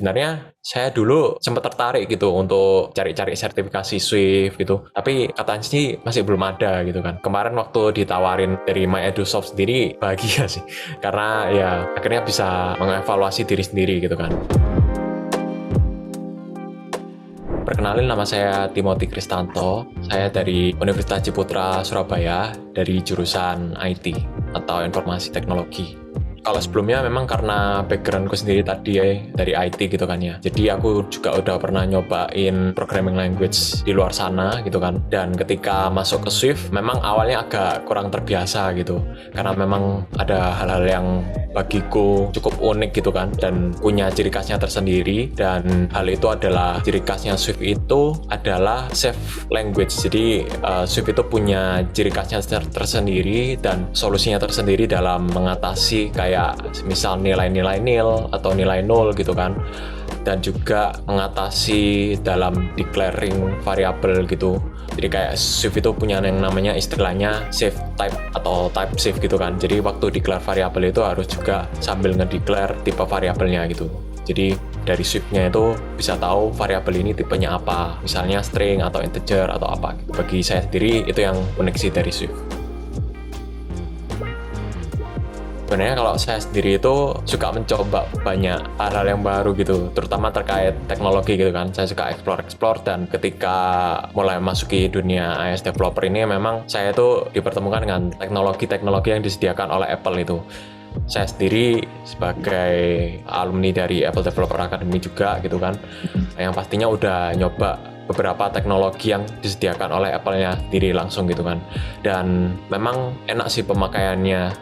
sebenarnya saya dulu sempat tertarik gitu untuk cari-cari sertifikasi Swift gitu, tapi katanya sih masih belum ada gitu kan. Kemarin waktu ditawarin dari MyEdusoft sendiri bahagia sih, karena ya akhirnya bisa mengevaluasi diri sendiri gitu kan. Perkenalin, nama saya Timothy Kristanto. Saya dari Universitas Ciputra Surabaya dari jurusan IT atau Informasi Teknologi. Kalau sebelumnya memang karena backgroundku sendiri tadi dari IT gitu kan ya. Jadi aku juga udah pernah nyobain programming language di luar sana gitu kan. Dan ketika masuk ke Swift memang awalnya agak kurang terbiasa gitu. Karena memang ada hal-hal yang bagiku cukup unik gitu kan dan punya ciri khasnya tersendiri. Dan hal itu adalah ciri khasnya Swift itu adalah safe language. Jadi Swift itu punya ciri khasnya tersendiri dan solusinya tersendiri dalam mengatasi kayak misal nilai-nilai nil atau nilai nol gitu kan, dan juga mengatasi dalam declaring variabel gitu. Jadi kayak Swift itu punya yang namanya istilahnya safe type atau type safe gitu kan. Jadi waktu declare variabel itu harus juga sambil ngedeclare tipe variabelnya gitu. Jadi dari Swift-nya itu bisa tahu variabel ini tipenya apa, misalnya string atau integer atau apa. Bagi saya sendiri itu yang unik sih dari Swift. Sebenarnya kalau saya sendiri itu suka mencoba banyak hal-hal yang baru gitu, terutama terkait teknologi gitu kan. Saya suka explore dan ketika mulai masuki dunia iOS developer ini memang saya itu dipertemukan dengan teknologi-teknologi yang disediakan oleh Apple itu. Saya sendiri sebagai alumni dari Apple Developer Academy juga gitu kan, yang pastinya udah nyoba beberapa teknologi yang disediakan oleh Apple-nya sendiri langsung gitu kan. Dan memang enak sih pemakaiannya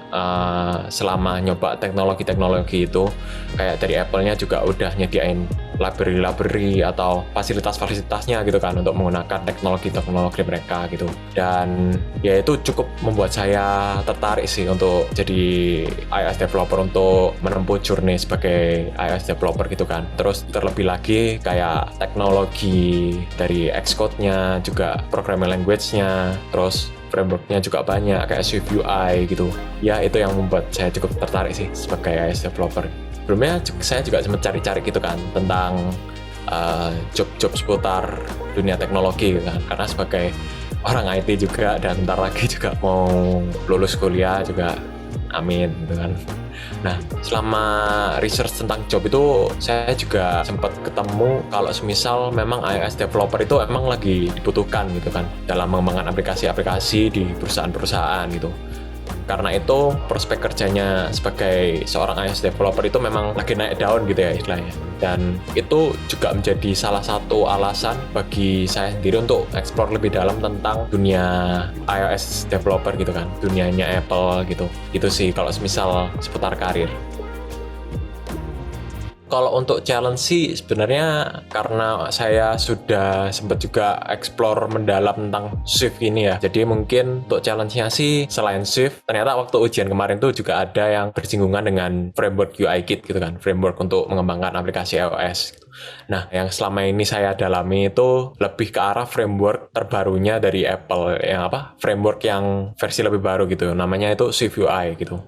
selama nyoba teknologi-teknologi itu. Kayak dari Apple-nya juga udah nyediain library atau fasilitas-fasilitasnya gitu kan untuk menggunakan teknologi-teknologi mereka gitu. Dan ya itu cukup membuat saya tertarik sih untuk jadi iOS developer, untuk menempuh journey sebagai iOS developer gitu kan. Terus terlebih lagi kayak teknologi dari Xcode-nya, juga programming language-nya, terus framework-nya juga banyak kayak Swift UI gitu. Ya itu yang membuat saya cukup tertarik sih sebagai iOS developer. Sebelumnya saya juga sempat cari-cari gitu kan tentang job-job seputar dunia teknologi gitu kan. Karena sebagai orang IT juga dan bentar lagi juga mau lulus kuliah juga, amin gitu kan. Nah, selama research tentang job itu saya juga sempat ketemu kalau semisal memang iOS developer itu emang lagi dibutuhkan gitu kan dalam mengembangkan aplikasi-aplikasi di perusahaan-perusahaan gitu. Karena itu prospek kerjanya sebagai seorang iOS developer itu memang lagi naik daun gitu ya istilahnya. Dan itu juga menjadi salah satu alasan bagi saya sendiri untuk explore lebih dalam tentang dunia iOS developer gitu kan, dunianya Apple gitu. Itu sih kalau misal seputar karir. Kalau untuk challenge sih sebenarnya karena saya sudah sempat juga explore mendalam tentang Swift ini ya. Jadi mungkin untuk challenge-nya sih selain Swift, ternyata waktu ujian kemarin tuh juga ada yang bersinggungan dengan framework UIKit gitu kan. Framework untuk mengembangkan aplikasi iOS. Nah, yang selama ini saya dalami itu lebih ke arah framework terbarunya dari Apple, yang framework yang versi lebih baru gitu. Namanya itu Swift UI gitu.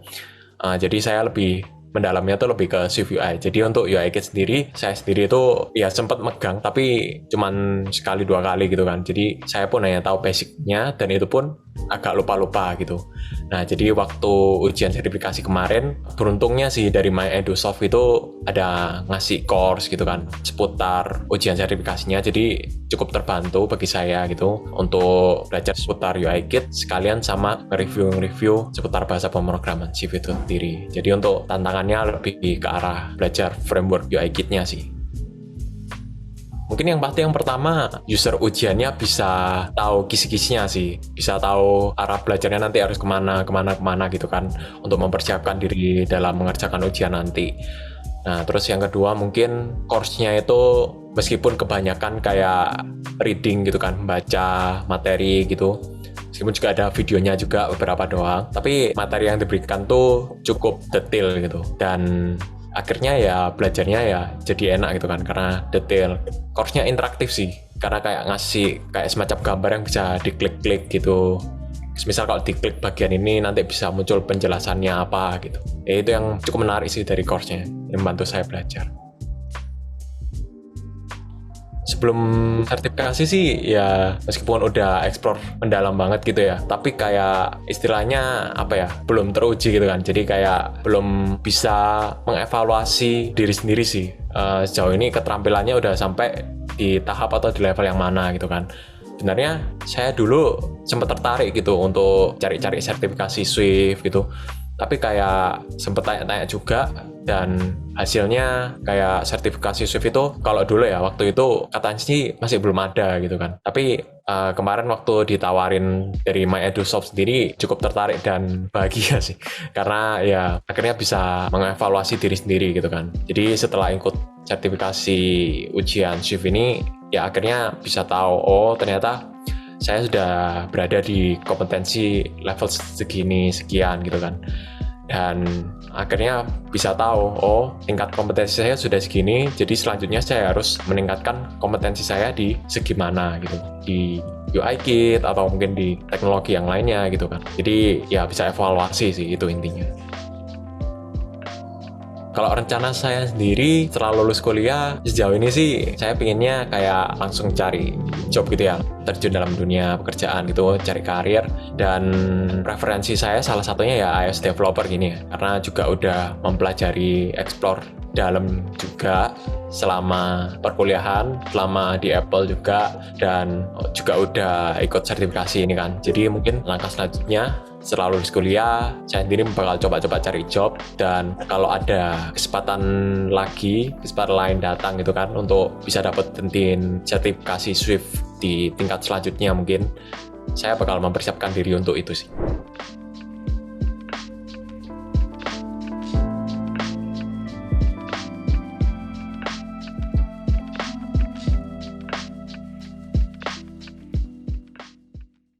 Jadi saya lebih mendalamnya tuh lebih ke Swift UI. Jadi untuk UIKit sendiri, saya sendiri itu ya sempat megang, tapi cuman sekali dua kali gitu kan. Jadi saya pun hanya tahu basicnya dan itu pun agak lupa-lupa gitu. Nah, jadi waktu ujian sertifikasi kemarin, beruntungnya sih dari MyEdusoft itu ada ngasih course gitu kan seputar ujian sertifikasinya. Jadi cukup terbantu bagi saya gitu untuk belajar seputar UIKit sekalian sama review seputar bahasa pemrograman Swift itu sendiri. Jadi untuk tantangannya lebih ke arah belajar framework UIKit-nya sih. Mungkin yang pasti yang pertama, user ujiannya bisa tahu kisi-kisinya sih. Bisa tahu arah belajarnya nanti harus kemana gitu kan. Untuk mempersiapkan diri dalam mengerjakan ujian nanti. Nah, terus yang kedua mungkin course-nya itu meskipun kebanyakan kayak reading gitu kan, baca materi gitu. Meskipun juga ada videonya juga beberapa doang. Tapi materi yang diberikan tuh cukup detail gitu. Dan akhirnya ya belajarnya ya jadi enak gitu kan karena detail. Course-nya interaktif sih karena kayak ngasih kayak semacam gambar yang bisa diklik-klik gitu. Misal kalau diklik bagian ini nanti bisa muncul penjelasannya apa gitu. Ya itu yang cukup menarik sih dari course-nya yang membantu saya belajar. sebelum sertifikasi sih ya meskipun udah explore mendalam banget gitu ya, tapi kayak istilahnya apa ya, belum teruji gitu kan. Jadi kayak belum bisa mengevaluasi diri sendiri sih. Sejauh ini keterampilannya udah sampai di tahap atau di level yang mana gitu kan. Sebenarnya saya dulu sempat tertarik gitu untuk cari-cari sertifikasi Swift gitu, tapi kayak sempet tanya-tanya juga, dan hasilnya kayak sertifikasi Swift itu kalau dulu ya waktu itu katanya sih masih belum ada gitu kan. Tapi kemarin waktu ditawarin dari MyEduSoft sendiri cukup tertarik dan bahagia sih, karena ya akhirnya bisa mengevaluasi diri sendiri gitu kan. Jadi setelah ikut sertifikasi ujian Swift ini ya akhirnya bisa tahu, oh ternyata saya sudah berada di kompetensi level segini sekian gitu kan. Dan akhirnya bisa tahu, oh tingkat kompetensi saya sudah segini, jadi selanjutnya saya harus meningkatkan kompetensi saya di segi mana gitu, di UI kit atau mungkin di teknologi yang lainnya gitu kan. Jadi ya bisa evaluasi sih, itu intinya. Kalau rencana saya sendiri setelah lulus kuliah, sejauh ini sih saya pinginnya kayak langsung cari job gitu ya, terjun dalam dunia pekerjaan gitu, cari karir. Dan preferensi saya salah satunya ya iOS developer gini ya, karena juga udah mempelajari explore dalam juga selama perkuliahan, selama di Apple juga, dan juga udah ikut sertifikasi ini kan. Jadi mungkin langkah selanjutnya setelah lulus kuliah, saya sendiri bakal coba-coba cari job, dan kalau ada kesempatan lain datang gitu kan untuk bisa dapetin sertifikasi Swift di tingkat selanjutnya, mungkin saya bakal mempersiapkan diri untuk itu sih.